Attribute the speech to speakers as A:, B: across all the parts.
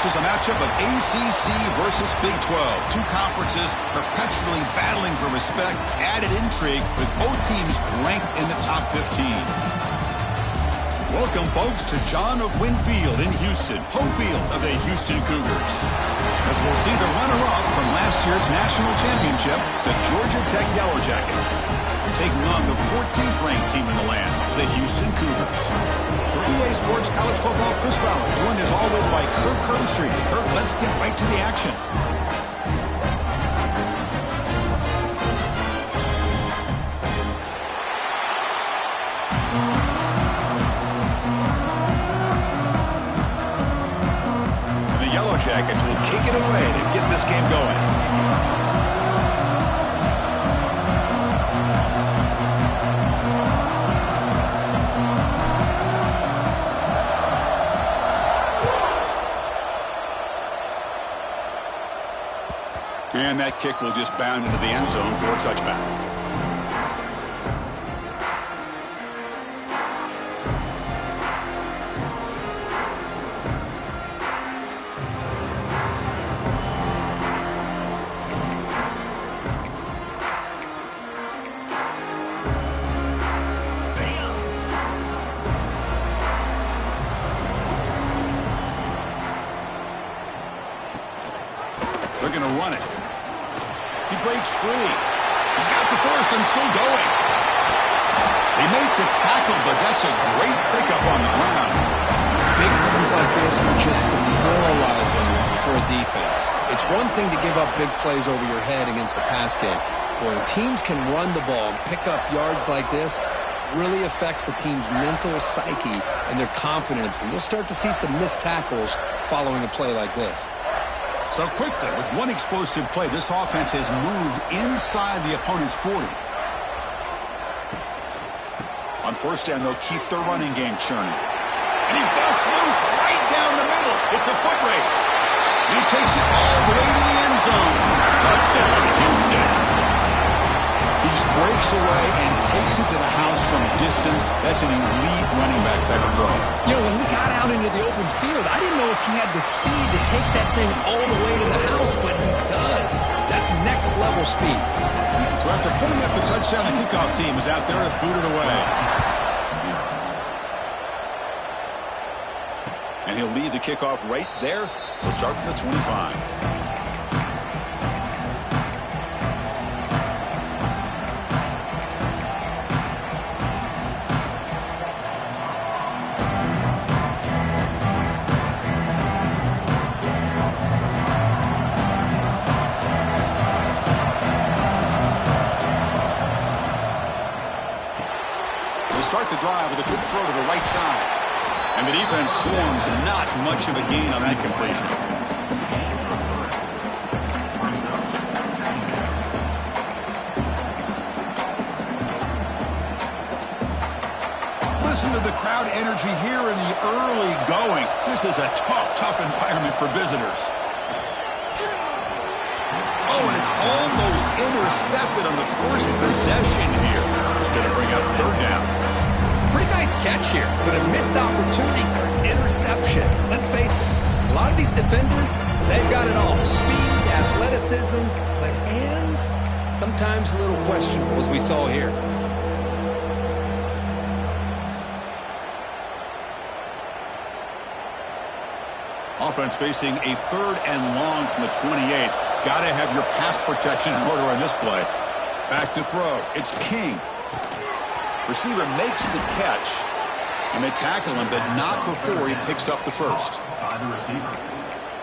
A: This is a matchup of ACC versus Big 12. Two conferences perpetually battling for respect. Added intrigue with both teams ranked in the top 15. Welcome, folks, to John of Winfield in Houston, home field of the Houston Cougars. As we'll see the runner-up from last year's national championship, the Georgia Tech Yellow Jackets. Taking on the 14th ranked team in the land, the Houston Cougars. For EA Sports College Football, Chris Fowler, joined as always by Kirk Herbstreit. Kirk, let's get right to the action. Jackets will kick it away to get this game going. And that kick will just bound into the end zone for a touchback. They're going to run it. He breaks free. He's got the first and still going. They make the tackle, but that's a great pickup on the ground.
B: Big runs like this are just demoralizing for a defense. It's one thing to give up big plays over your head against the pass game. When teams can run the ball and pick up yards like this, really affects the team's mental psyche and their confidence. And you'll start to see some missed tackles following a play like this.
A: So quickly, with one explosive play, this offense has moved inside the opponent's 40. On first down, they'll keep their running game churning. And he busts loose right down the middle. It's a foot race. He takes it all the way to the end zone. Touchdown, Houston. He just breaks away and takes it to the house from distance. That's an elite running back type of play.
B: You know, when he got out into the open field, I didn't know if he had the speed to take that thing all the way to the house, but he does. That's next level speed.
A: So after putting up a touchdown, the kickoff team is out there to boot it away. And he'll lead the kickoff right there. He'll start from the 25. Start the drive with a good throw to the right side. And the defense swarms, not much of a gain on that completion. Listen to the crowd energy here in the early going. This is a tough environment for visitors. Oh, and it's almost intercepted on the first possession here. It's going to bring up third down.
B: Pretty nice catch here, but a missed opportunity for interception. Let's face it, a lot of these defenders, they've got it all. Speed, athleticism, but hands, sometimes a little questionable, as we saw here.
A: Offense facing a third and long from the 28. Got to have your pass protection in order on this play. Back to throw. It's King. Receiver makes the catch, and they tackle him, but not before he picks up the first.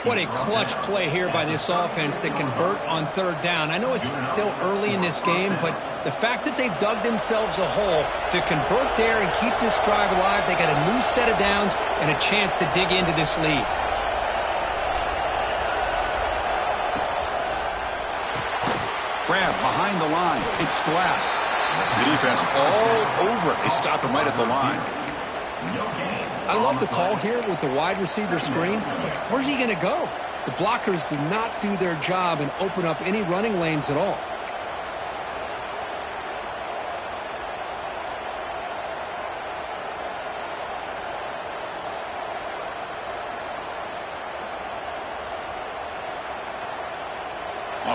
B: What a clutch play here by this offense to convert on third down. I know it's still early in this game, but the fact that they've dug themselves a hole to convert there and keep this drive alive, they got a new set of downs and a chance to dig into this lead.
A: Grab behind the line. It's Glass. The defense all over it. They stop him right at the line.
B: I love the call here with the wide receiver screen, but where's he going to go? The blockers do not do their job and open up any running lanes at all.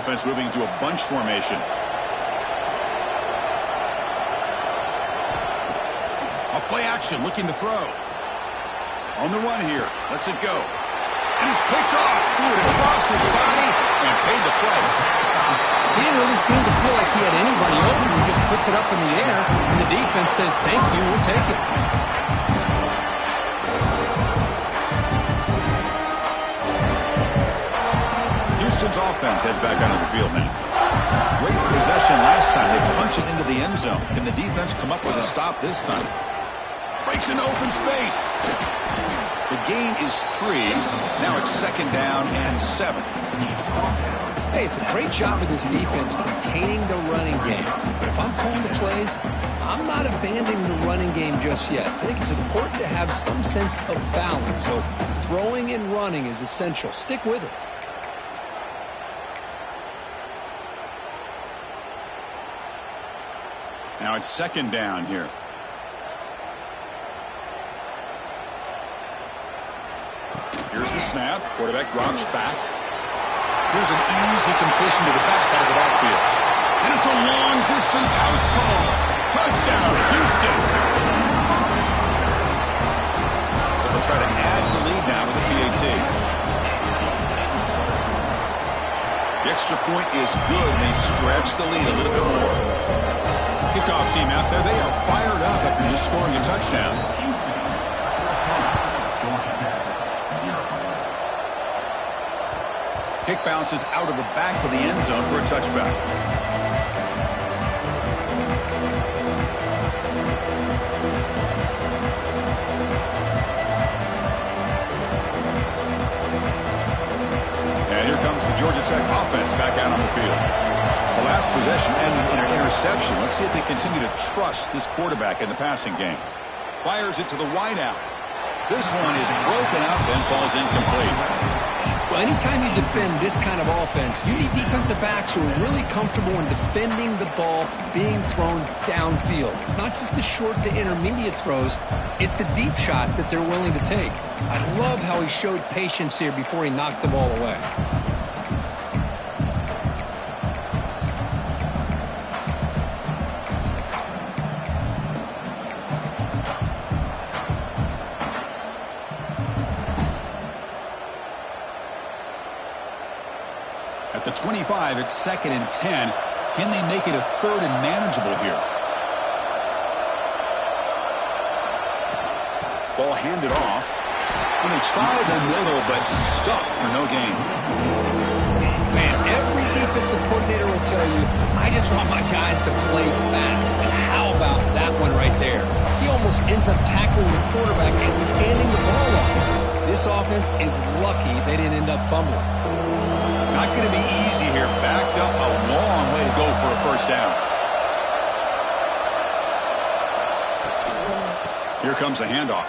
A: offense moving into a bunch formation. A play action, looking to throw. On the run here. Lets it go. And he's picked off. Threw it across his body and paid the price.
B: He didn't really seem to feel like he had anybody open. He just puts it up in the air, and the defense says, thank you, we'll take it.
A: Houston's offense heads back onto the field now. Great possession last time. They punch it into the end zone. Can the defense come up with a stop this time? Breaks into open space. The gain is 3. Now it's 2nd down and 7.
B: Hey, it's a great job of this defense containing the running game. But if I'm calling the plays, I'm not abandoning the running game just yet. I think it's important to have some sense of balance. So throwing and running is essential. Stick with it.
A: Now it's 2nd down here. Here's the snap. Quarterback drops back. Here's an easy completion to the back out of the backfield. And it's a long-distance house call. Touchdown, Houston. They'll try to add the lead now with the PAT. The extra point is good, and they stretch the lead a little bit more. Kickoff team out there, they are fired up after just scoring a touchdown. Kick bounces out of the back of the end zone for a touchback. And here comes the Georgia Tech offense back out on the field. The last possession ended in an interception. Let's see if they continue to trust this quarterback in the passing game. Fires it to the wideout. This one is broken up and falls incomplete.
B: Well, anytime you defend this kind of offense, you need defensive backs who are really comfortable in defending the ball being thrown downfield. It's not just the short to intermediate throws, it's the deep shots that they're willing to take. I love how he showed patience here before he knocked the ball away.
A: At the 25, it's 2nd and 10. Can they make it a 3rd and manageable here? Ball handed off. And they try the middle, but stuffed for no gain.
B: Man, every defensive coordinator will tell you, I just want my guys to play fast. And how about that one right there? He almost ends up tackling the quarterback as he's handing the ball off. This offense is lucky they didn't end up fumbling.
A: Not going to be easy here. Backed up a long way to go for a 1st down. Here comes the handoff.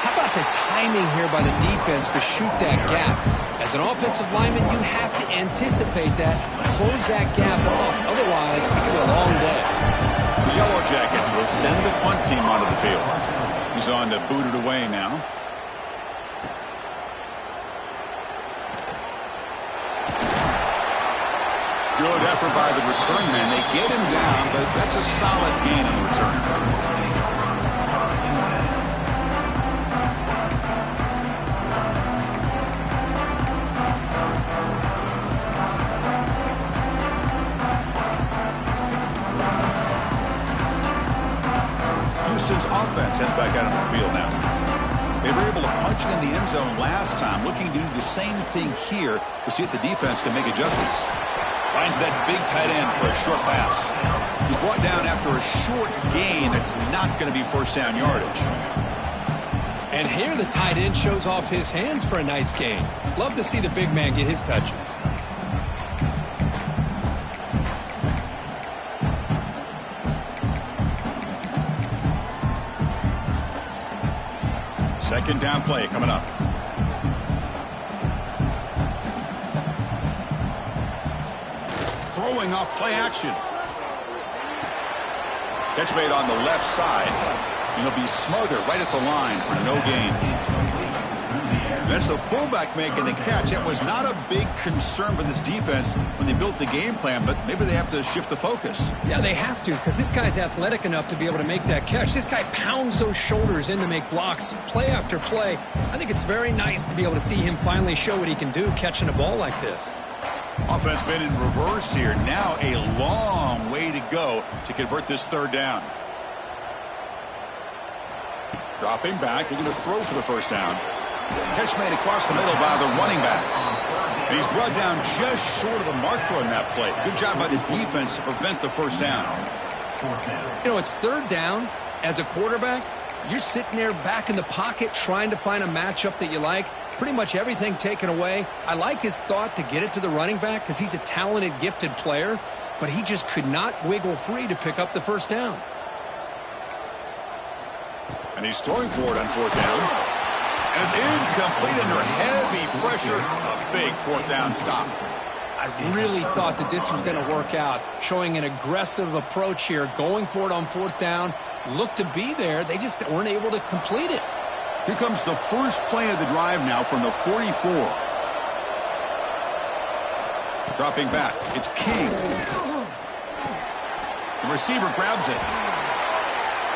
B: How about the timing here by the defense to shoot that gap? As an offensive lineman, you have to anticipate that, close that gap off. Otherwise, it could be a long day.
A: The Yellow Jackets will send the punt team onto the field. He's on to boot it away now. Good effort by the return man. They get him down, but that's a solid gain on the return. Houston's offense heads back out on the field now. They were able to punch it in the end zone last time, looking to do the same thing here to see if the defense can make adjustments. Finds that big tight end for a short pass. He's brought down after a short gain that's not going to be 1st down yardage.
B: And here the tight end shows off his hands for a nice gain. Love to see the big man get his touches.
A: Second down play coming up. Throwing off play action. Catch made on the left side. And he'll be smothered right at the line for no gain. That's the fullback making the catch. It was not a big concern for this defense when they built the game plan, but maybe they have to shift the focus.
B: Yeah, they have to, because this guy's athletic enough to be able to make that catch. This guy pounds those shoulders in to make blocks play after play. I think it's very nice to be able to see him finally show what he can do catching a ball like this.
A: Offense been in reverse here. Now a long way to go to convert this third down. Dropping back, looking to throw for the first down. Catch made across the middle by the running back. And he's brought down just short of the marker on that play. Good job by the defense to prevent the first down.
B: You know, it's third down. As a quarterback, you're sitting there back in the pocket trying to find a matchup that you like. Pretty much everything taken away. I like his thought to get it to the running back because he's a talented, gifted player, but he just could not wiggle free to pick up the first down.
A: And he's throwing for it on fourth down. And it's incomplete under heavy pressure. A big fourth down stop.
B: I really thought that this was going to work out, showing an aggressive approach here, going for it on fourth down. Looked to be there. They just weren't able to complete it.
A: Here comes the first play of the drive now from the 44. Dropping back. It's King. The receiver grabs it.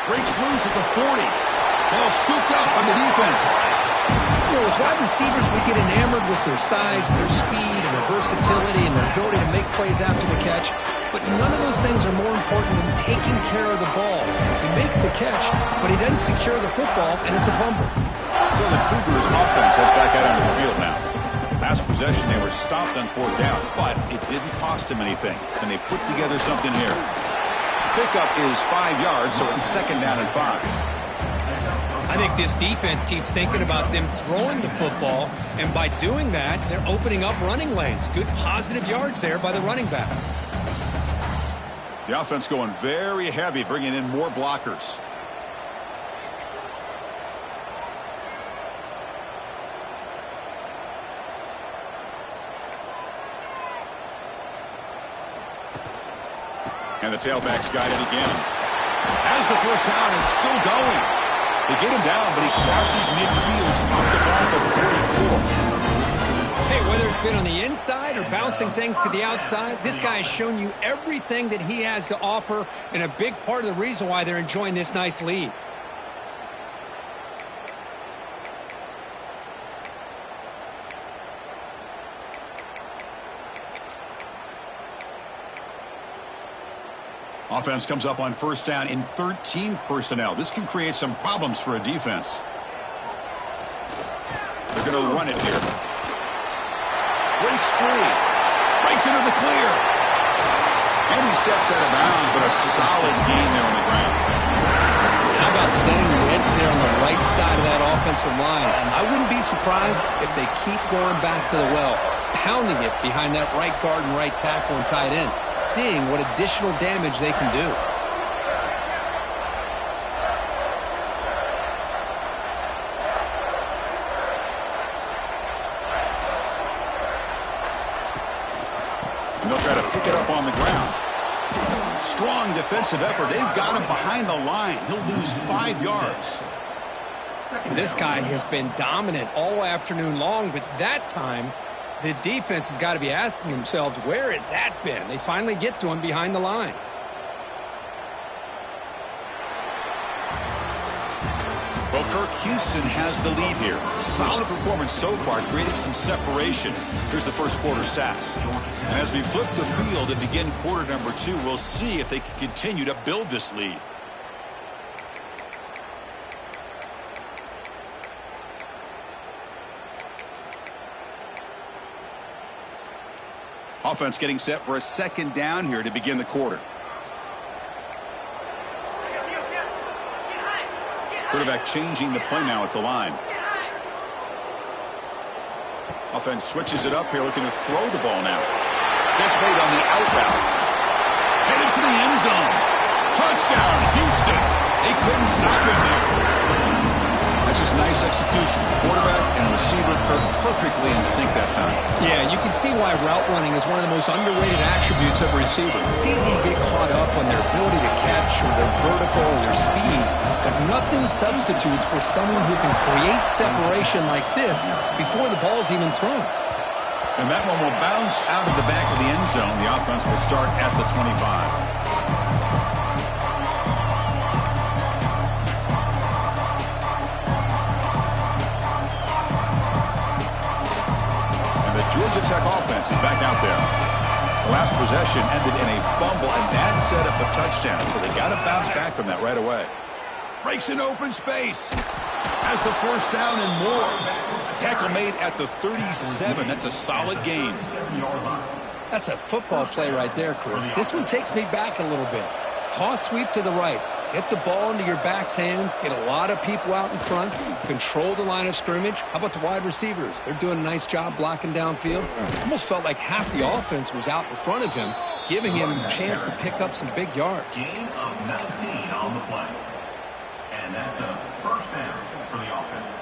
A: Breaks loose at the 40. Ball scooped up on the defense.
B: You know, as wide receivers, we get enamored with their size, their speed, and their versatility, and their ability to make plays after the catch. But none of those things are more important than taking care of the ball. He makes the catch, but he doesn't secure the football, and it's a fumble.
A: So the Cougars offense has back out onto the field now. Last possession, they were stopped on fourth down, but it didn't cost them anything. And they put together something here. Pickup is 5 yards, so it's second down and 5.
B: I think this defense keeps thinking about them throwing the football, and by doing that, they're opening up running lanes. Good positive yards there by the running back.
A: The offense going very heavy, bringing in more blockers. And the tailback's got it again. As the first down is still going. They get him down, but he crosses midfield, stopped the block of 44.
B: Hey, whether it's been on the inside or bouncing things to the outside, this guy has shown you everything that he has to offer, and a big part of the reason why they're enjoying this nice lead.
A: Offense comes up on first down in 13 personnel. This can create some problems for a defense. They're going to run it here. Breaks free. Breaks into the clear. And he steps out of bounds, but a solid gain there on the ground.
B: How about setting the edge there on the right side of that offensive line? I wouldn't be surprised if they keep going back to the well, pounding it behind that right guard and right tackle and tight end, seeing what additional damage they can do.
A: And they'll try to pick it up on the ground. Strong defensive effort. They've got him behind the line. He'll lose 5 yards.
B: This guy has been dominant all afternoon long, but that time the defense has got to be asking themselves, where has that been? They finally get to him behind the line.
A: Well, Kirk, Houston has the lead here. Solid performance so far, creating some separation. Here's the first quarter stats. And as we flip the field and begin quarter number 2, we'll see if they can continue to build this lead. Offense getting set for a second down here to begin the quarter. Quarterback changing the play now at the line. Offense switches it up here, looking to throw the ball now. Catch made on the out route. Headed for the end zone. Touchdown, Houston. They couldn't stop him there. That's just nice execution. Quarterback and receiver perfectly in sync that time.
B: Yeah, you can see why route running is one of the most underrated attributes of a receiver. It's easy to get caught up on their ability to catch or their vertical or their speed, but nothing substitutes for someone who can create separation like this before the ball's even thrown.
A: And that one will bounce out of the back of the end zone. The offense will start at the 25. Georgia Tech offense is back out there. The last possession ended in a fumble, and that set up a touchdown, so they got to bounce back from that right away. Breaks an open space. Has the first down and more. Tackle made at the 37. That's a solid gain.
B: That's a football play right there, Chris. This one takes me back a little bit. Toss sweep to the right. Get the ball into your back's hands. Get a lot of people out in front. Control the line of scrimmage. How about the wide receivers? They're doing a nice job blocking downfield. Almost felt like half the offense was out in front of him, giving him a chance to pick up some big yards.
C: Gain of 19 on the play. And that's a first down for the offense.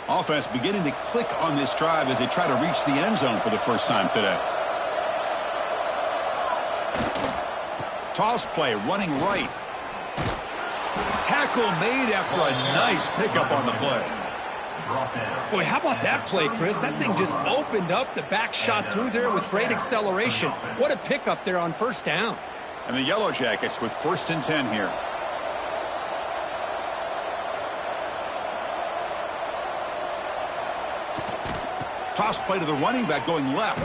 A: Offense beginning to click on this drive as they try to reach the end zone for the first time today. Toss play, running right. Tackle made after a nice pickup on the play.
B: Boy, how about that play, Chris? That thing just opened up. The back shot through there with great acceleration. What a pickup there on first down.
A: And the Yellow Jackets with 1st and 10 here. Toss play to the running back going left.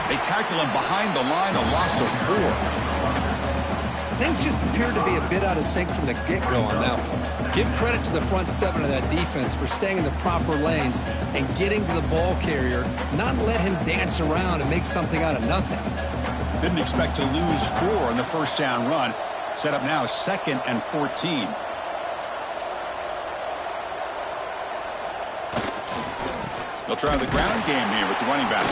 A: They tackle him behind the line, a loss of 4.
B: Things just appeared to be a bit out of sync from the get-go on that one. Give credit to the front 7 of that defense for staying in the proper lanes and getting to the ball carrier, not let him dance around and make something out of nothing.
A: Didn't expect to lose 4 on the first down run. Set up now 2nd and 14. They'll try the ground game here with the running back.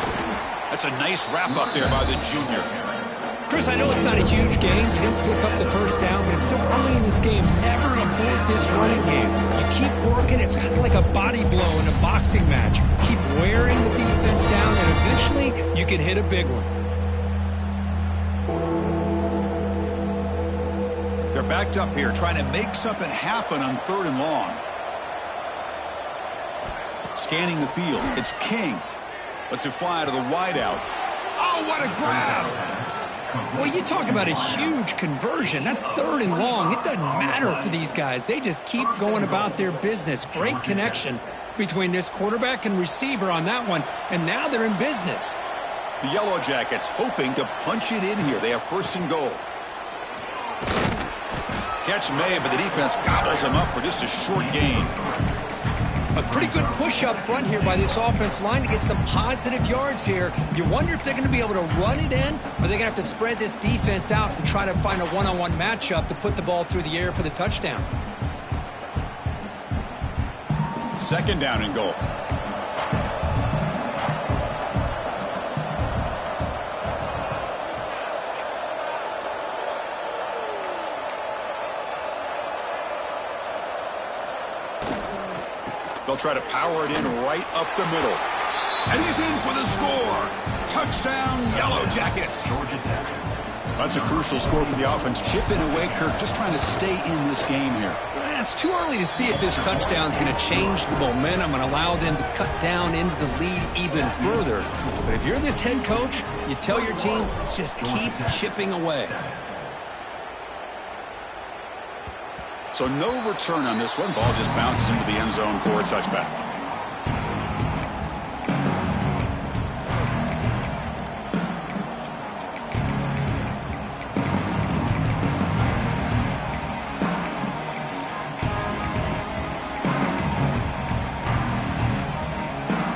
A: That's a nice wrap up there by the junior.
B: Chris, I know it's not a huge game. You didn't pick up the first down, but it's still early in this game. Never abort this running game. You keep working. It's kind of like a body blow in a boxing match. Keep wearing the defense down, and eventually you can hit a big one.
A: They're backed up here trying to make something happen on 3rd and long. Scanning the field. It's King. Lets it fly to the wideout. Oh, what a grab!
B: Well, you talk about a huge conversion. That's 3rd and long. It doesn't matter for these guys. They just keep going about their business. Great connection between this quarterback and receiver on that one, and now they're in business.
A: The Yellow Jackets hoping to punch it in here. They have 1st and goal. Catch made, but the defense gobbles him up for just a short gain.
B: A pretty good push up front here by this offense line to get some positive yards here. You wonder if they're going to be able to run it in, or they're going to have to spread this defense out and try to find a one-on-one matchup to put the ball through the air for the touchdown.
A: 2nd down and goal. They'll try to power it in right up the middle. And he's in for the score. Touchdown, Yellow Jackets. That's a crucial score for the offense. Chipping away, Kirk, just trying to stay in this game here.
B: It's too early to see if this touchdown is going to change the momentum and allow them to cut down into the lead even further. But if you're this head coach, you tell your team, let's just keep chipping away.
A: So no return on this one. Ball just bounces into the end zone for a touchback.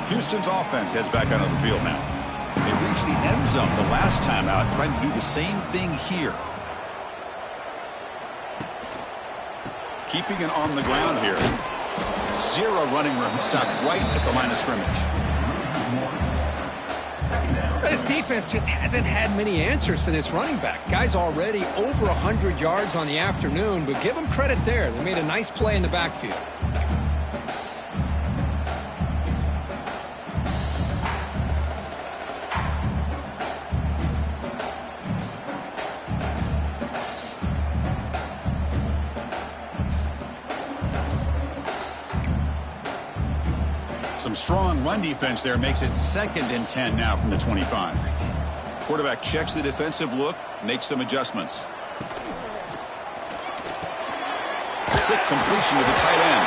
A: Houston's offense heads back onto the field now. They reached the end zone the last time out, trying to do the same thing here. Keeping it on the ground here. 0 running room. Stopped right at the line of scrimmage.
B: This defense just hasn't had many answers for this running back. Guy's already over 100 yards on the afternoon, but give him credit there. They made a nice play in the backfield.
A: Some strong run defense there makes it 2nd and 10 now from the 25. Quarterback checks the defensive look, makes some adjustments. Quick completion to the tight end.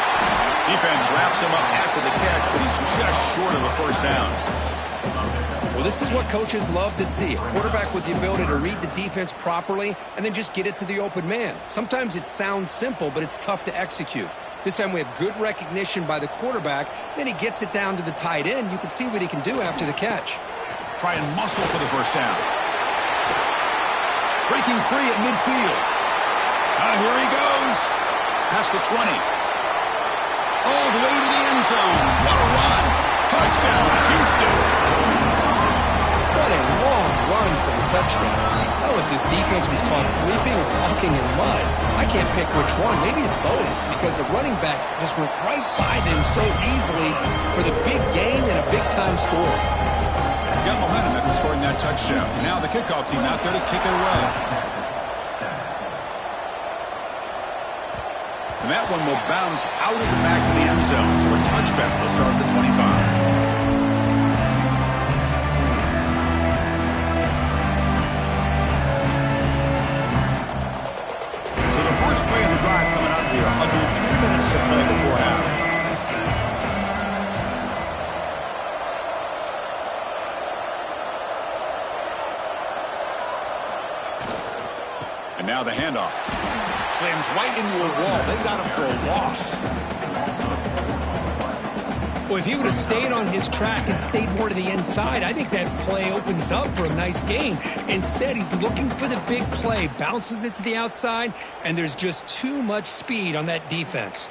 A: Defense wraps him up after the catch, but he's just short of a first down.
B: Well, this is what coaches love to see. A quarterback with the ability to read the defense properly and then just get it to the open man. Sometimes it sounds simple, but it's tough to execute. This time we have good recognition by the quarterback. Then he gets it down to the tight end. You can see what he can do after the catch.
A: Try and muscle for the first down. Breaking free at midfield. Here he goes. Past the 20. All the way to the end zone. What a run. Touchdown, Houston.
B: What a long run for the touchdown. Oh, if this defense was caught sleeping or walking in mud, I can't pick which one. Maybe it's both, because the running back just went right by them so easily for the big gain and a big-time score.
A: Got momentum after scoring that touchdown. Now the kickoff team out there to kick it away. And that one will bounce out of the back of the end zone. So a touchback will start at the 25. First play of the drive coming up here. Under 3 minutes to play before half. And now the handoff. Slams right into a wall. They got him for a loss.
B: Well, if he would have stayed on his track and stayed more to the inside, I think that play opens up for a nice gain. Instead, he's looking for the big play, bounces it to the outside, and there's just too much speed on that defense.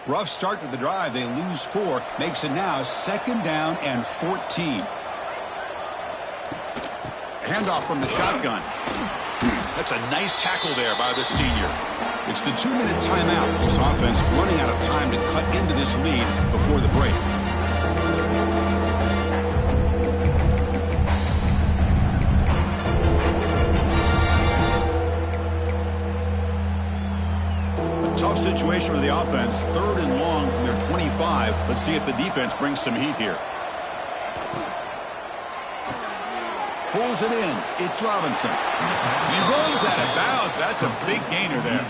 A: Rough start to the drive. They lose 4. Makes it now 2nd down and 14. Handoff from the shotgun. That's a nice tackle there by the senior. It's the 2-minute timeout. This offense running out of time to cut into this lead before the break. A tough situation for the offense. 3rd and long from their 25. Let's see if the defense brings some heat here. Pulls it in. It's Robinson. He runs out of bounds. That's a big gainer there.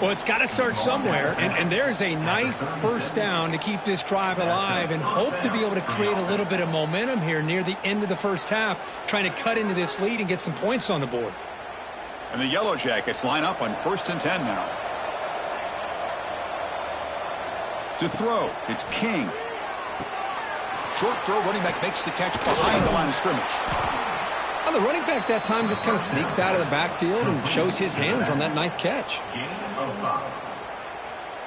B: Well, it's got to start somewhere, and there's a nice first down to keep this drive alive and hope to be able to create a little bit of momentum here near the end of the first half, trying to cut into this lead and get some points on the board.
A: And the Yellow Jackets line up on 1st and 10 now. To throw, it's King. Short throw, running back makes the catch behind the line of scrimmage.
B: Well, the running back that time just kind of sneaks out of the backfield and shows his hands on that nice catch.
C: Gain of 5.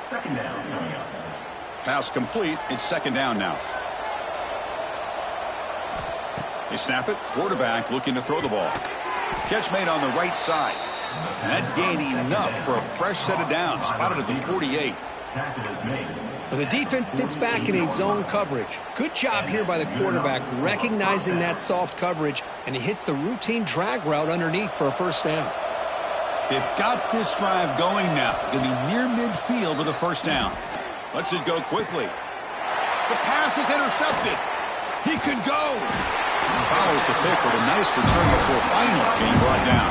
C: 2nd down coming up.
A: Pass complete. It's 2nd down now. They snap it. Quarterback looking to throw the ball. Catch made on the right side. And that gained enough for a fresh set of downs. Spotted at the 48.
C: Tackle is made.
B: Well, the defense sits back in a zone coverage. Good job here by the quarterback recognizing that soft coverage, and he hits the routine drag route underneath for a first down.
A: They've got this drive going now. Going to be near midfield with a first down. Lets it go quickly. The pass is intercepted. He could go. He follows the pick with a nice return before finally being brought down.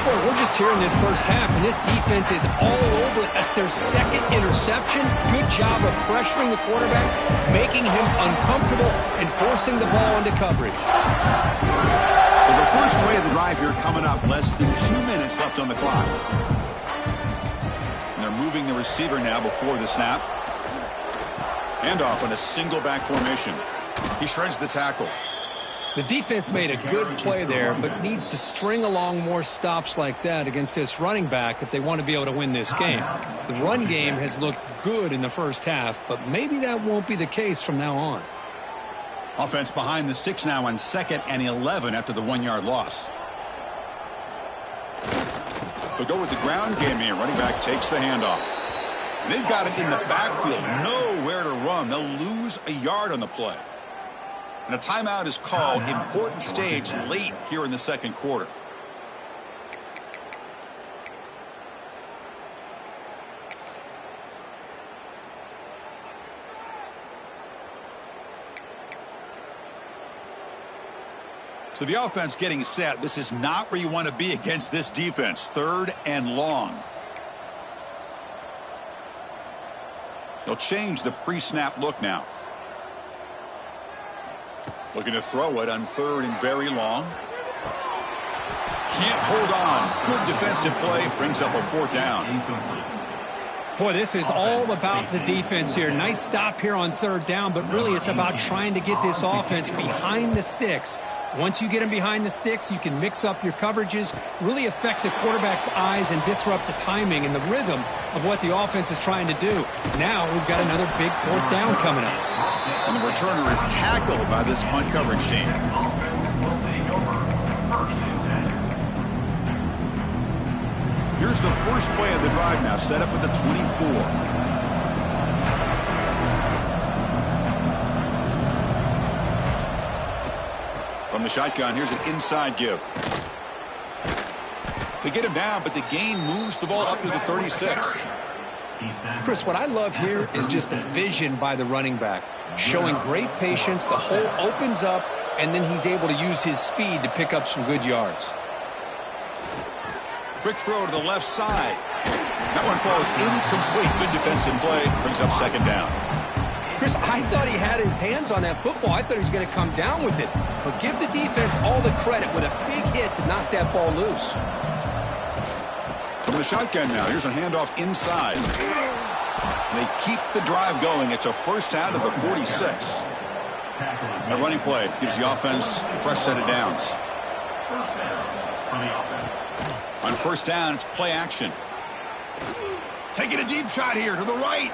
B: Boy, we're just here in this first half, and this defense is all over it. That's their 2nd interception. Good job of pressuring the quarterback, making him uncomfortable, and forcing the ball into coverage.
A: So the first play of the drive here coming up. Less than 2 minutes left on the clock. And they're moving the receiver now before the snap. Handoff on a single back formation. He shreds the tackle.
B: The defense made a good play there, but needs to string along more stops like that against this running back if they want to be able to win this game. The run game has looked good in the first half, but maybe that won't be the case from now on.
A: Offense behind the 6 now on 2nd and 11 after the 1-yard loss. They'll go with the ground game here. Running back takes the handoff. And they've got it in the backfield. Nowhere to run. They'll lose a yard on the play. And a timeout is called. Important stage late here in the second quarter. So the offense getting set. This is not where you want to be against this defense. 3rd and long. They'll change the pre-snap look now. Looking to throw it on 3rd and very long. Can't hold on. Good defensive play. Brings up a 4th down.
B: Boy, this is all about the defense here. Nice stop here on 3rd down, but really it's about trying to get this offense behind the sticks. Once you get them behind the sticks, you can mix up your coverages, really affect the quarterback's eyes and disrupt the timing and the rhythm of what the offense is trying to do. Now we've got another big 4th down coming up.
A: And the returner is tackled by this punt coverage team. Here's the first play of the drive now, set up at the 24. From the shotgun, here's an inside give. They get him down, but the gain moves the ball up to the 36.
B: Chris, what I love here is just a vision by the running back, showing great patience. The hole opens up, and then he's able to use his speed to pick up some good yards.
A: Quick throw to the left side. That one falls incomplete. Good defensive play. Brings up 2nd down.
B: Chris, I thought he had his hands on that football. I thought he was going to come down with it. But give the defense all the credit with a big hit to knock that ball loose.
A: From the shotgun now, here's a handoff inside. They keep the drive going. It's a 1st down to the 46. A running play gives the offense a fresh set of downs. On 1st down, it's play action. Taking a deep shot here to the right.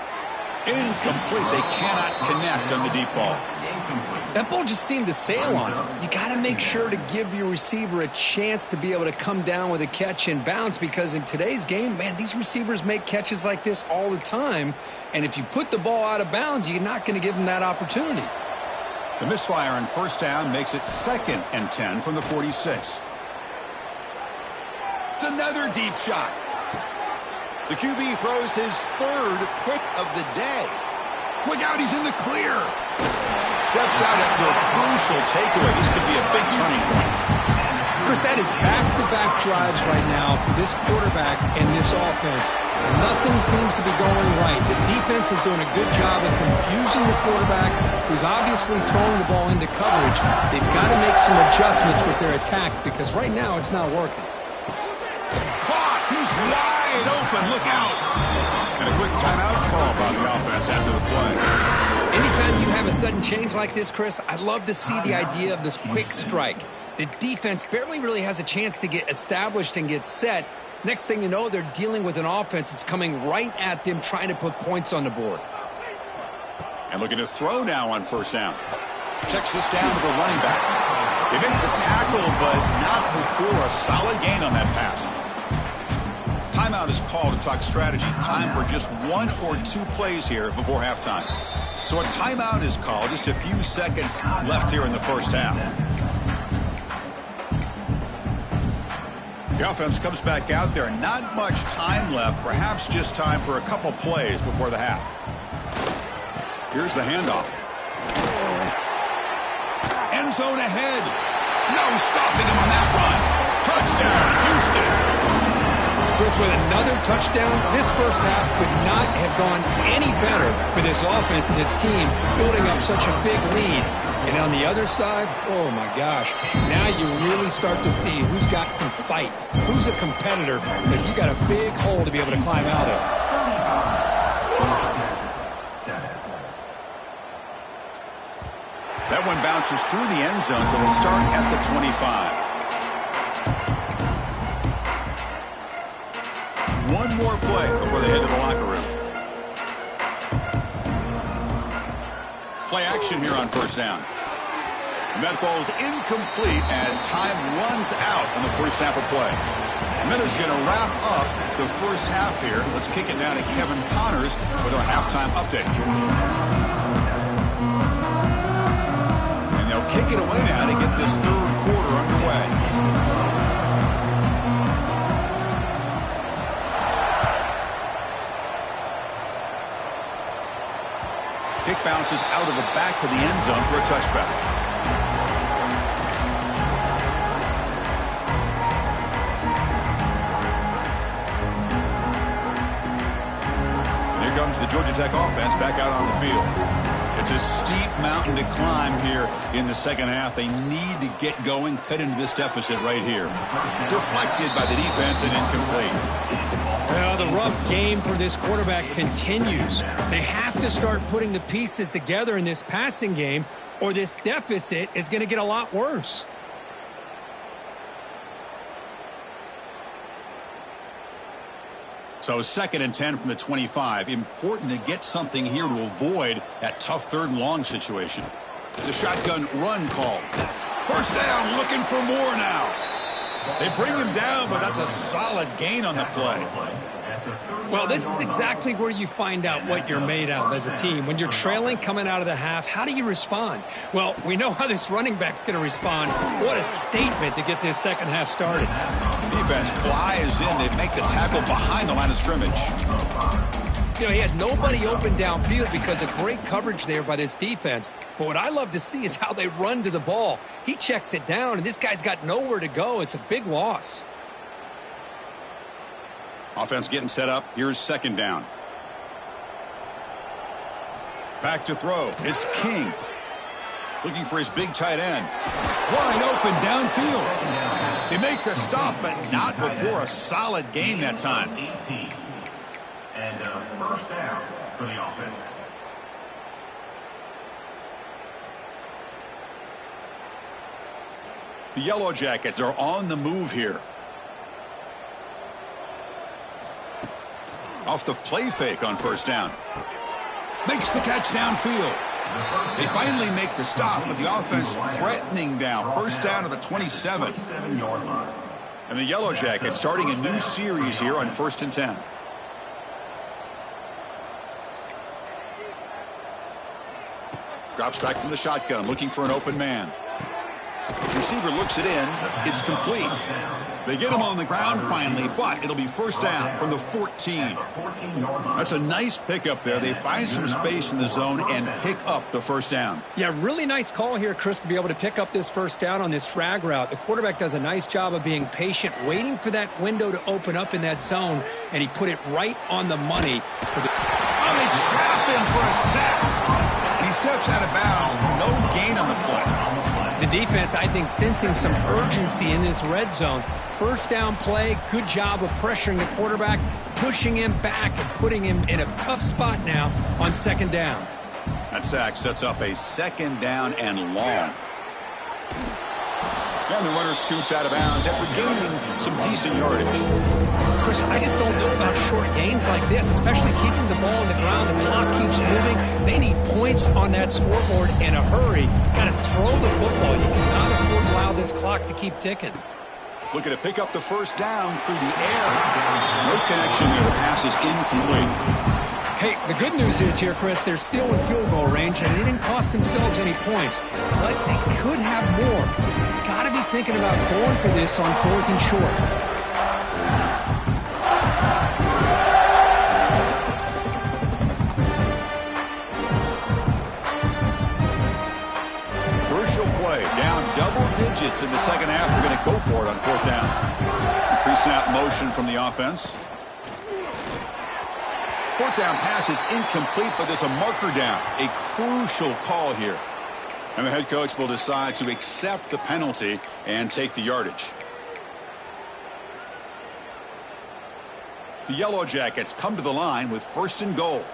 A: Incomplete. They cannot connect on the deep ball.
B: That ball just seemed to sail on him. You got to make sure to give your receiver a chance to be able to come down with a catch and bounce, because in today's game, man, these receivers make catches like this all the time. And if you put the ball out of bounds, you're not going to give them that opportunity.
A: The misfire on 1st down makes it 2nd and 10 from the 46. It's another deep shot. The QB throws his 3rd pick of the day. Look out, he's in the clear. Steps out after a crucial takeaway. This could be a big turning point.
B: Chris, that is back-to-back drives right now for this quarterback and this offense. Nothing seems to be going right. The defense is doing a good job of confusing the quarterback, who's obviously throwing the ball into coverage. They've got to make some adjustments with their attack, because right now it's not working.
A: Caught! He's wide open. Look out! And a quick timeout call by the offense after the play.
B: Anytime you have a sudden change like this, Chris, I love to see the idea of this quick strike. The defense barely really has a chance to get established and get set. Next thing you know, they're dealing with an offense that's coming right at them, trying to put points on the board.
A: And looking to throw now on 1st down. Checks this down to the running back. They make the tackle, but not before a solid gain on that pass. Timeout is called to talk strategy. Time for just 1 or 2 plays here before halftime. So a timeout is called. Just a few seconds left here in the 1st half. The offense comes back out there. Not much time left. Perhaps just time for a couple plays before the half. Here's the handoff. End zone ahead. No stopping him on that run. Touchdown, Houston.
B: Chris, with another touchdown, this first half could not have gone any better for this offense and this team, building up such a big lead. And on the other side, oh my gosh, now you really start to see who's got some fight, who's a competitor, because you got a big hole to be able to climb out of.
A: That one one bounces through the end zone, so they'll start at the 25. One more play before they head to the locker room. Play action here on first down. And that falls incomplete as time runs out in the first half of play. Miller's going to wrap up the first half here. Let's kick it down to Kevin Connors with our halftime update. And they'll kick it away now to get this third quarter underway. Kick bounces out of the back of the end zone for a touchback. And here comes the Georgia Tech offense back out on the field. It's a steep mountain to climb here in the second half. They need to get going, cut into this deficit right here. Deflected by the defense and incomplete.
B: Well, the rough game for this quarterback continues. They have to start putting the pieces together in this passing game, or this deficit is going to get a lot worse.
A: So 2nd and 10 from the 25. Important to get something here to avoid that tough 3rd and long situation. It's a shotgun run call. First down, looking for more now. They bring him down, but that's a solid gain on the play.
B: Well, this is exactly where you find out what you're made of as a team. When you're trailing coming out of the half, how do you respond? Well, we know how this running back's going to respond. What a statement to get this second half started.
A: Defense flies in. They make the tackle behind the line of scrimmage.
B: You know, he had nobody open downfield because of great coverage there by this defense. But what I love to see is how they run to the ball. He checks it down, and this guy's got nowhere to go. It's a big loss.
A: Offense getting set up. Here's 2nd down. Back to throw. It's King. Looking for his big tight end. Wide open downfield. They make the stop, but not before a solid gain that time.
C: 18. And first down for the offense.
A: The Yellow Jackets are on the move here. Off the play fake on first down. Makes the catch downfield. They finally make the stop, but the offense threatening down. First down to the 27. And the Yellow Jackets starting a new series here on 1st and 10. Drops back from the shotgun, looking for an open man. Receiver looks it in. It's complete. They get him on the ground finally, but it'll be first down from the 14. That's a nice pickup there. They find some space in the zone and pick up the first down.
B: Yeah, really nice call here, Chris, to be able to pick up this first down on this drag route. The quarterback does a nice job of being patient, waiting for that window to open up in that zone, and he put it right on the money. For the
A: they trap him for a sack. He steps out of bounds. No gain on the play.
B: The defense, I think, sensing some urgency in this red zone. First down play, good job of pressuring the quarterback, pushing him back and putting him in a tough spot now on 2nd down.
A: That sack sets up a 2nd down and long. And the runner scoots out of bounds after gaining some decent yardage.
B: Chris, I just don't know about short gains like this, especially keeping the ball on the ground. The clock keeps moving. They need points on that scoreboard in a hurry. Got to throw the football. You cannot afford to allow this clock to keep ticking.
A: Looking to pick up the first down through the air. No connection there. The pass is incomplete.
B: Hey, the good news is here, Chris, they're still in field goal range, and they didn't cost themselves any points. But they could have more. Got to be thinking about going for this on 4th and short.
A: Down double digits in the second half. They're going to go for it on 4th down. Pre-snap motion from the offense. 4th down pass is incomplete, but there's a marker down. A crucial call here. And the head coach will decide to accept the penalty and take the yardage. The Yellow Jackets come to the line with 1st and goal.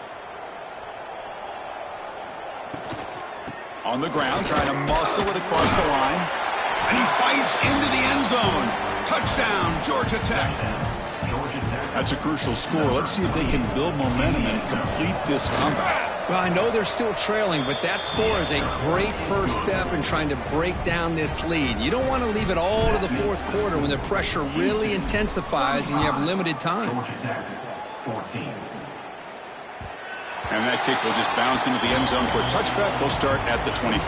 A: On the ground, trying to muscle it across the line. And he fights into the end zone. Touchdown, Georgia Tech. That's a crucial score. Let's see if they can build momentum and complete this comeback.
B: Well, I know they're still trailing, but that score is a great first step in trying to break down this lead. You don't want to leave it all to the fourth quarter when the pressure really intensifies and you have limited time.
A: And that kick will just bounce into the end zone for a touchback. They'll start at the 25.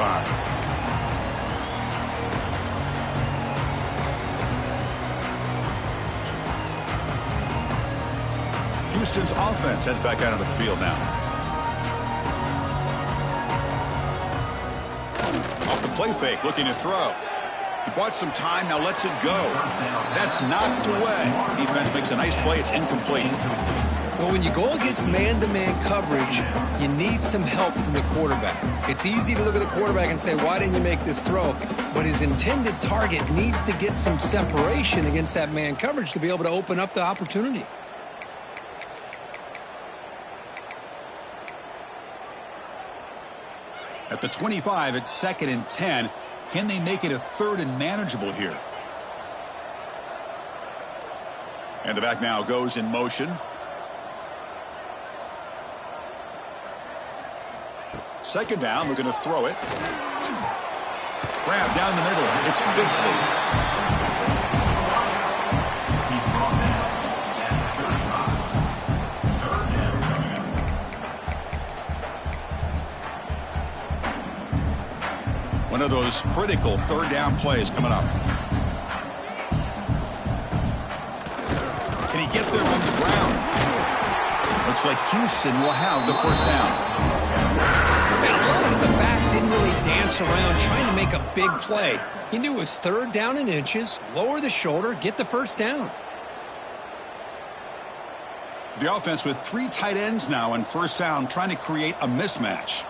A: Houston's offense heads back out of the field now. Off the play fake, looking to throw. He bought some time, now lets it go. That's knocked away. Defense makes a nice play. It's incomplete.
B: Well, when you go against man-to-man coverage, you need some help from the quarterback. It's easy to look at the quarterback and say, why didn't you make this throw? But his intended target needs to get some separation against that man coverage to be able to open up the opportunity.
A: At the 25, it's 2nd and 10. Can they make it a 3rd and manageable here? And the back now goes in motion. Second down, we're going to throw it. Grab down the middle. It's Bigley. One of those critical 3rd down plays coming up. Can he get there on the ground? Looks like Houston will have the first down.
B: The back didn't really dance around trying to make a big play. He knew it was 3rd down in inches, lower the shoulder, get the first down.
A: The offense with 3 tight ends now on first down, trying to create a mismatch.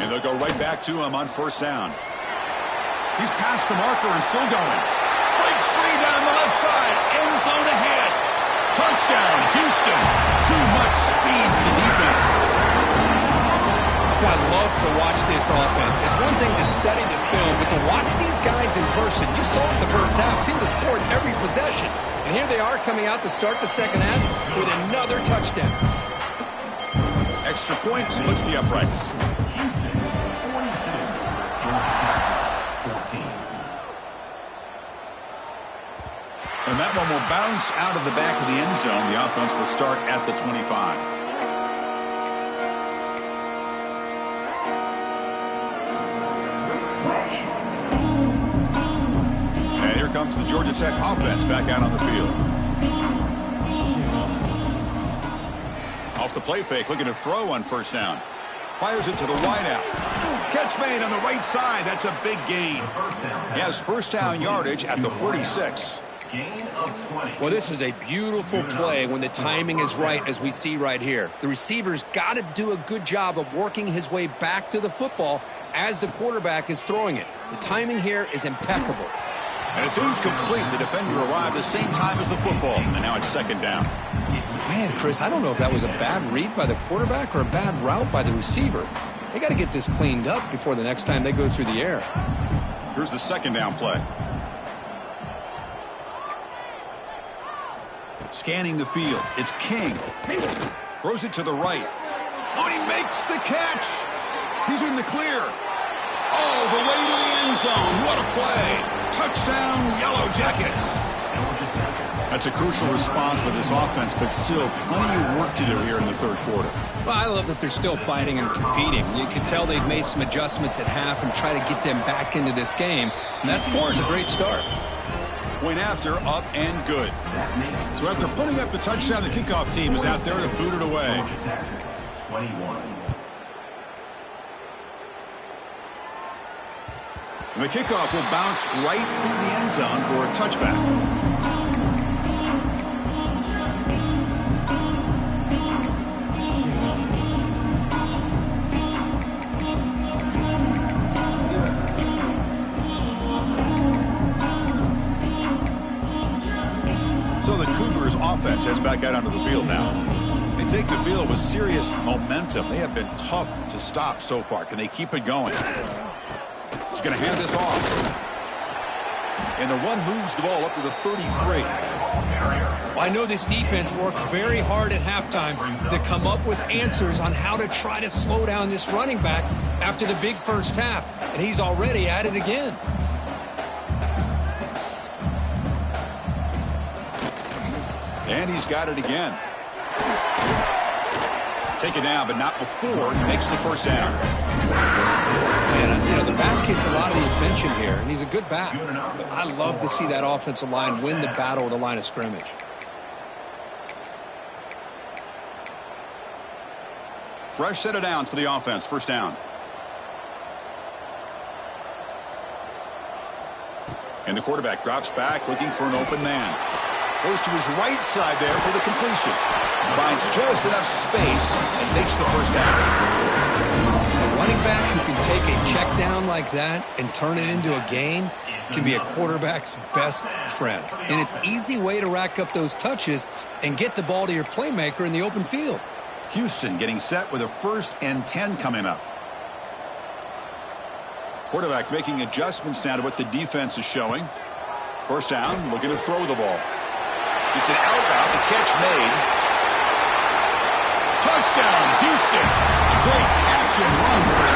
A: And they'll go right back to him on first down. He's past the marker and still going. Breaks free down the left side. End zone ahead. Touchdown, Houston. Too much speed for the defense.
B: I love to watch this offense. It's one thing to study the film, but to watch these guys in person, you saw it in the first half, seemed to score in every possession. And here they are coming out to start the second half with another touchdown.
A: Extra point splits the uprights. And that one will bounce out of the back of the end zone. The offense will start at the 25. And here comes the Georgia Tech offense back out on the field. Off the play fake, looking to throw on first down. Fires it to the wideout. Catch made on the right side. That's a big gain. He has first down yardage at the 46.
B: Well, this is a beautiful play when the timing is right, as we see right here. The receiver's got to do a good job of working his way back to the football as the quarterback is throwing it. The timing here is impeccable.
A: And it's incomplete. The defender arrived the same time as the football. And now it's second down.
B: Man, Chris, I don't know if that was a bad read by the quarterback or a bad route by the receiver. They got to get this cleaned up before the next time they go through the air.
A: Here's the second down play. Scanning the field. It's King. Throws it to the right. Oh, he makes the catch. He's in the clear. All the way to the end zone. What a play. Touchdown, Yellow Jackets. That's a crucial response by this offense, but still plenty of work to do here in the third quarter.
B: Well, I love that they're still fighting and competing. You can tell they've made some adjustments at half and try to get them back into this game. And that score is a great start.
A: Point after, up and good. So after putting up the touchdown, the kickoff team is out there to boot it away.
C: 21.
A: And the kickoff will bounce right through the end zone for a touchback. So the Cougars offense heads back out onto the field now. They can take the field with serious momentum. They have been tough to stop so far. Can they keep it going? He's going to hand this off. And the run moves the ball up to the 33.
B: Well, I know this defense worked very hard at halftime to come up with answers on how to try to slow down this running back after the big first half. And he's already at it again.
A: And he's got it again. Take it down, but not before he makes the first down.
B: And, the back gets a lot of the attention here, and he's a good back. But I love to see that offensive line win the battle of the line of scrimmage.
A: Fresh set of downs for the offense. First down. And the quarterback drops back, looking for an open man. Goes to his right side there for the completion. Finds just enough space and makes the first down.
B: A running back who can take a check down like that and turn it into a gain can be a quarterback's best friend. And it's an easy way to rack up those touches and get the ball to your playmaker in the open field.
A: Houston getting set with a 1st and 10 coming up. Quarterback making adjustments now to what the defense is showing. First down, looking to throw the ball. It's an out route, the catch made. Touchdown, Houston. A great catch and run for 6.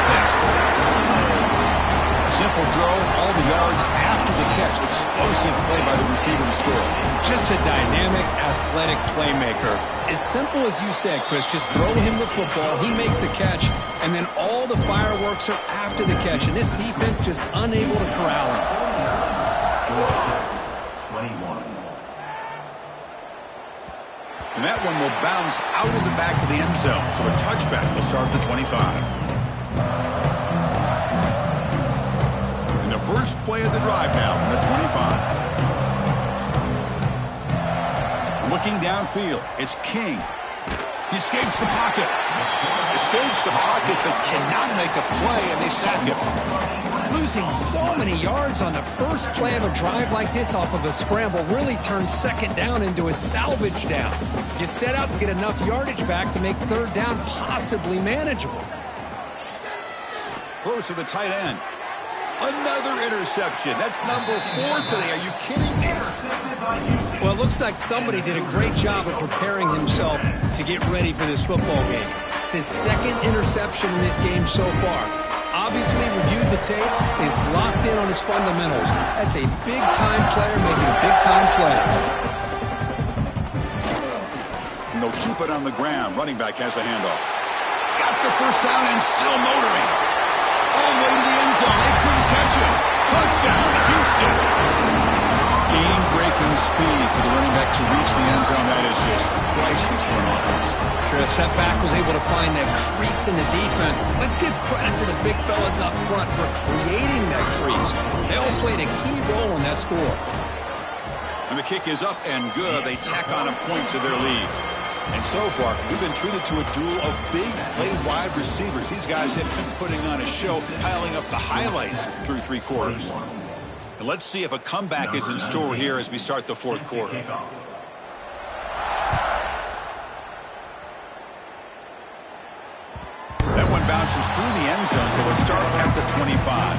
A: Simple throw, all the yards after the catch. Explosive play by the receiver to score.
B: Just a dynamic, athletic playmaker. As simple as you said, Chris, just throw him the football, he makes the catch, and then all the fireworks are after the catch. And this defense just unable to corral him.
C: 21.
A: And that one will bounce out of the back of the end zone. So a touchback will start the 25. And the first play of the drive now from the 25. Looking downfield, it's King. He escapes the pocket. Escapes the pocket, but cannot make a play, and they sack him.
B: Losing so many yards on the first play of a drive like this off of a scramble really turns second down into a salvage down. You set out to get enough yardage back to make third down possibly manageable.
A: Throws to the tight end. Another interception. That's number 4 today. Are you kidding me?
B: Well, it looks like somebody did a great job of preparing himself to get ready for this football game. It's his 2nd interception in this game so far. Obviously reviewed the tape, is locked in on his fundamentals. That's a big-time player making big-time plays.
A: And they'll keep it on the ground. Running back has the handoff. Got the first down and still motoring. All the way to the end zone. They couldn't catch him. Touchdown, Houston. Game-breaking speed for the running back to reach the end zone. That is just priceless for an offense.
B: Chris, that back was able to find that crease in the defense. But let's give credit to the big fellas up front for creating that crease. They all played a key role in that score.
A: And the kick is up and good. They tack on a point to their lead. And so far, we've been treated to a duel of big play wide receivers. These guys have been putting on a show, piling up the highlights through 3 quarters. And let's see if a comeback is in store here as we start the 4th quarter. That one bounces through the end zone, so let's start at the 25.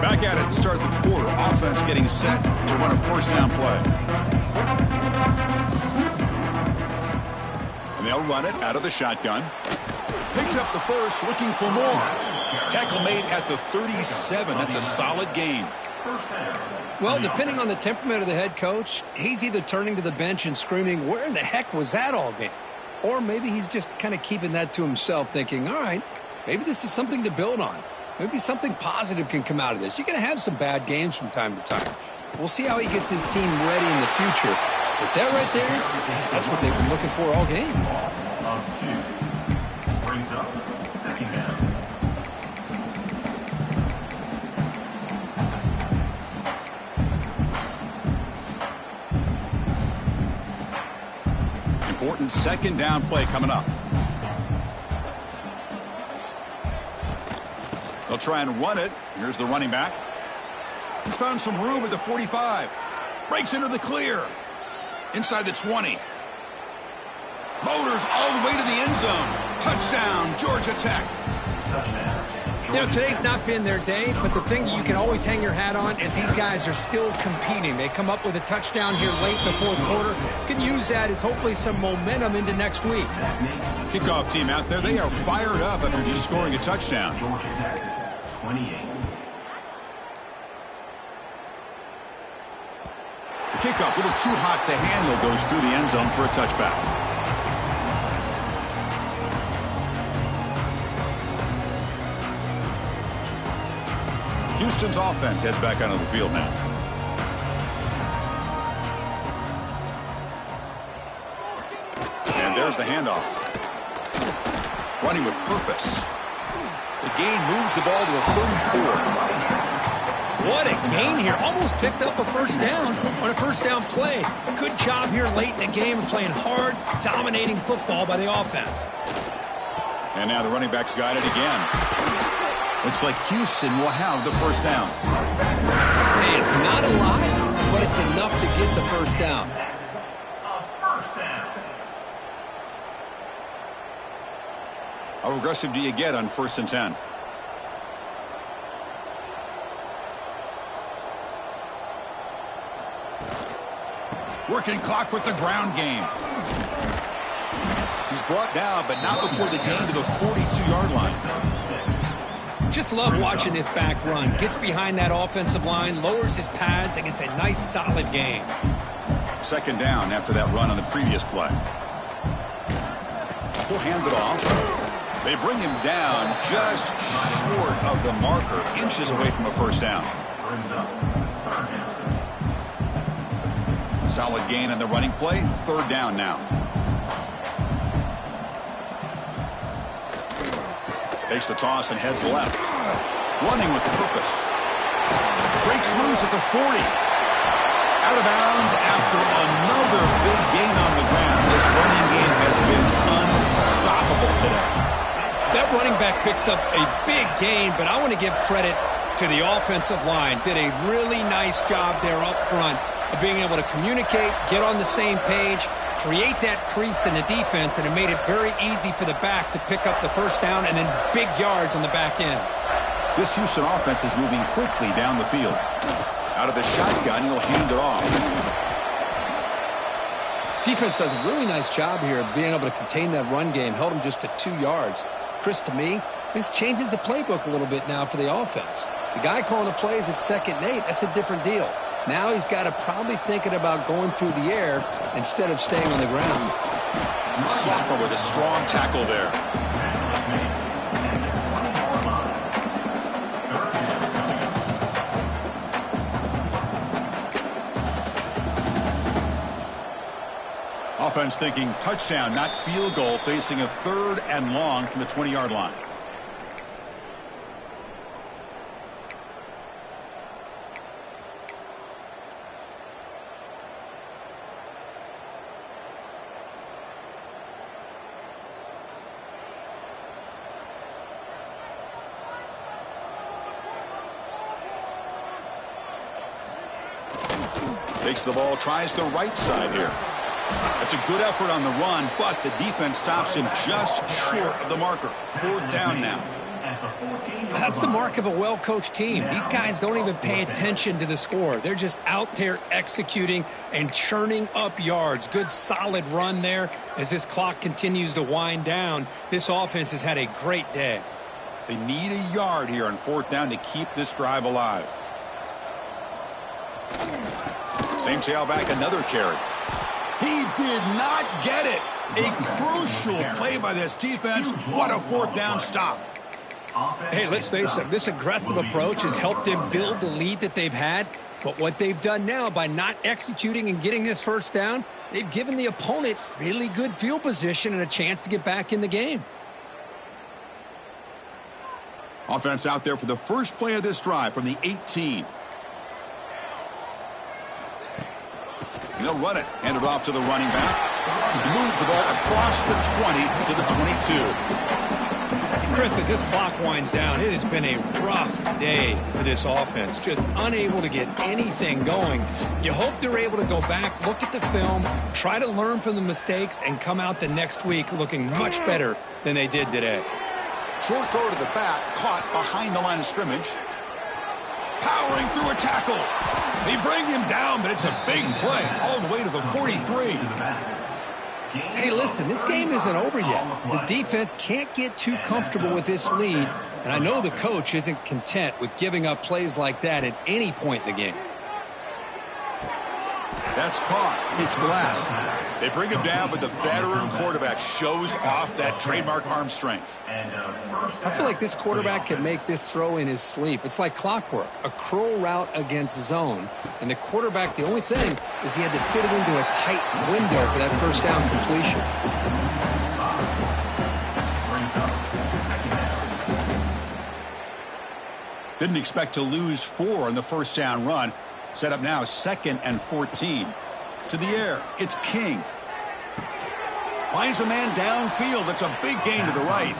A: Back at it to start the quarter. Offense getting set to run a first down play. And they'll run it out of the shotgun. Picks up the first, looking for more. Tackle made at the 37. That's a solid gain.
B: Well, depending on the temperament of the head coach, he's either turning to the bench and screaming, where in the heck was that all game? Or maybe he's just kind of keeping that to himself, thinking, all right, maybe this is something to build on. Maybe something positive can come out of this. You're going to have some bad games from time to time. We'll see how he gets his team ready in the future. But that right there, that's what they've been looking for all game.
C: Brings up 2nd down.
A: Important 2nd down play coming up. They'll try and run it. Here's the running back. He's found some room at the 45. Breaks into the clear. Inside the 20. Motors all the way to the end zone. Touchdown, Georgia Tech.
B: You know, today's not been their day, but the thing that you can always hang your hat on is these guys are still competing. They come up with a touchdown here late in the fourth quarter. Can use that as hopefully some momentum into next week.
A: Kickoff team out there, they are fired up after just scoring a touchdown.
C: Georgia Tech, 28.
A: The kickoff, a little too hot to handle, goes through the end zone for a touchback. Houston's offense heads back onto the field now. And there's the handoff. Running with purpose. The gain moves the ball to the 34.
B: What a gain here. Almost picked up a first down on a first down play. Good job here late in the game of playing hard, dominating football by the offense.
A: And now the running back's got it again. Looks like Houston will have the first down.
B: Hey, it's not a lot, but it's enough to get the first down.
C: A first down.
A: How aggressive do you get on 1st and 10? Working clock with the ground game. He's brought down, but not before the gain to the 42-yard line.
B: Just love watching this back run. Gets behind that offensive line, lowers his pads, and gets a nice solid gain.
A: 2nd down after that run on the previous play. He'll hand it off. They bring him down just short of the marker, inches away from a first down.
C: Brings up 3rd down.
A: Solid gain on the running play. 3rd down now. Takes the toss and heads left. Running with purpose. Breaks loose at the 40. Out of bounds after another big gain on the ground. This running game has been unstoppable today.
B: That running back picks up a big gain, but I want to give credit to the offensive line. Did a really nice job there up front of being able to communicate, get on the same page, create that crease in the defense, and it made it very easy for the back to pick up the first down and then big yards on the back end.
A: This Houston offense is moving quickly down the field. Out of the shotgun, he'll hand it off.
B: Defense does a really nice job here of being able to contain that run game, held him just to 2 yards. Chris, to me, this changes the playbook a little bit now for the offense. The guy calling the plays at 2nd and 8, that's a different deal. Now he's got to probably thinking about going through the air instead of staying on the ground.
A: Sophomore with a strong tackle there. Offense thinking touchdown, not field goal, facing a 3rd and long from the 20-yard line. Takes the ball, tries the right side here. That's a good effort on the run, but the defense stops him just short of the marker. 4th down now.
B: That's the mark of a well-coached team. These guys don't even pay attention to the score. They're just out there executing and churning up yards. Good, solid run there as this clock continues to wind down. This offense has had a great day.
A: They need a yard here on 4th down to keep this drive alive. Same tailback, another carry. He did not get it. A crucial play by this defense. What a 4th down stop.
B: Hey, let's face it, this aggressive approach has helped them build the lead that they've had. But what they've done now by not executing and getting this first down, they've given the opponent really good field position and a chance to get back in the game.
A: Offense out there for the first play of this drive from the 18. And they'll run it. Hand it off to the running back. He moves the ball across the 20 to the 22.
B: Chris, as this clock winds down, it has been a rough day for this offense. Just unable to get anything going. You hope they're able to go back, look at the film, try to learn from the mistakes, and come out the next week looking much better than they did today.
A: Short throw to the back, caught behind the line of scrimmage. Powering through a tackle. They bring him down, but it's a big play all the way to the 43.
B: Hey, listen, this game isn't over yet. The defense can't get too comfortable with this lead, and I know the coach isn't content with giving up plays like that at any point in the game.
A: That's caught. It's glass. They bring him down, but the veteran quarterback shows off that trademark arm strength.
B: I feel like this quarterback can make this throw in his sleep. It's like clockwork, a curl route against zone. And the quarterback, the only thing is he had to fit it into a tight window for that first down completion.
A: Didn't expect to lose 4 on the first down run. Set up now 2nd and 14. To the air, it's King. Finds a man downfield. That's a big gain to the right.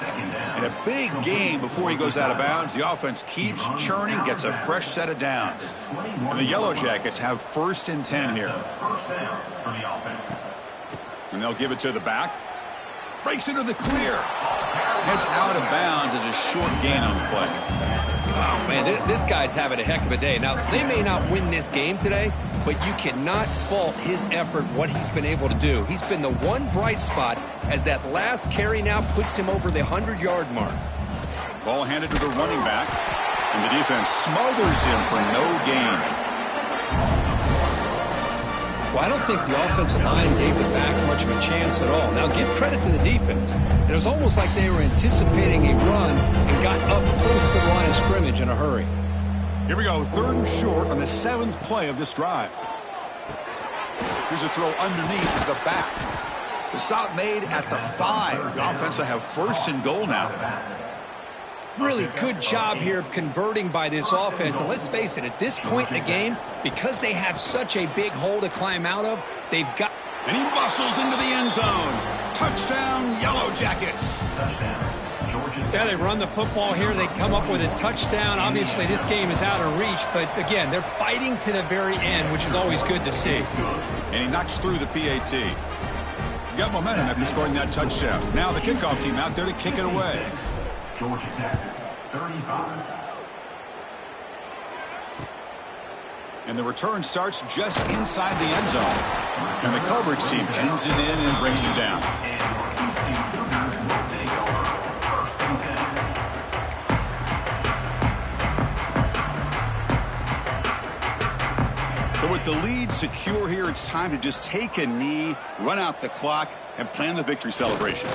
A: And a big gain before he goes out of bounds. The offense keeps churning, gets a fresh set of downs. And the Yellow Jackets have 1st and 10 here. And they'll give it to the back. Breaks into the clear. Heads out of bounds as a short gain on the play.
B: Oh, man, this guy's having a heck of a day. Now, they may not win this game today, but you cannot fault his effort, what he's been able to do. He's been the one bright spot as that last carry now puts him over the 100-yard mark.
A: Ball handed to the running back, and the defense smothers him for no gain.
B: Well, I don't think the offensive line gave the back much of a chance at all. Now, give credit to the defense. It was almost like they were anticipating a run and got up close to the line of scrimmage in a hurry.
A: Here we go, 3rd and short on the 7th play of this drive. Here's a throw underneath the back. The stop made at the 5. The offense will have 1st and goal now.
B: Really good job here of converting by this offense. And let's face it, at this point in the game, because they have such a big hole to climb out of, they've got...
A: And he muscles into the end zone. Touchdown, Yellow Jackets.
B: Yeah, they run the football here. They come up with a touchdown. Obviously, this game is out of reach. But, again, they're fighting to the very end, which is always good to see.
A: And he knocks through the PAT. Got momentum after scoring that touchdown. Now the kickoff team out there to kick it away.
C: Georgia Tech, 35.
A: And the return starts just inside the end zone. And the coverage team ends it in and brings it down. So with the lead secure here, it's time to just take a knee, run out the clock, and plan the victory celebration.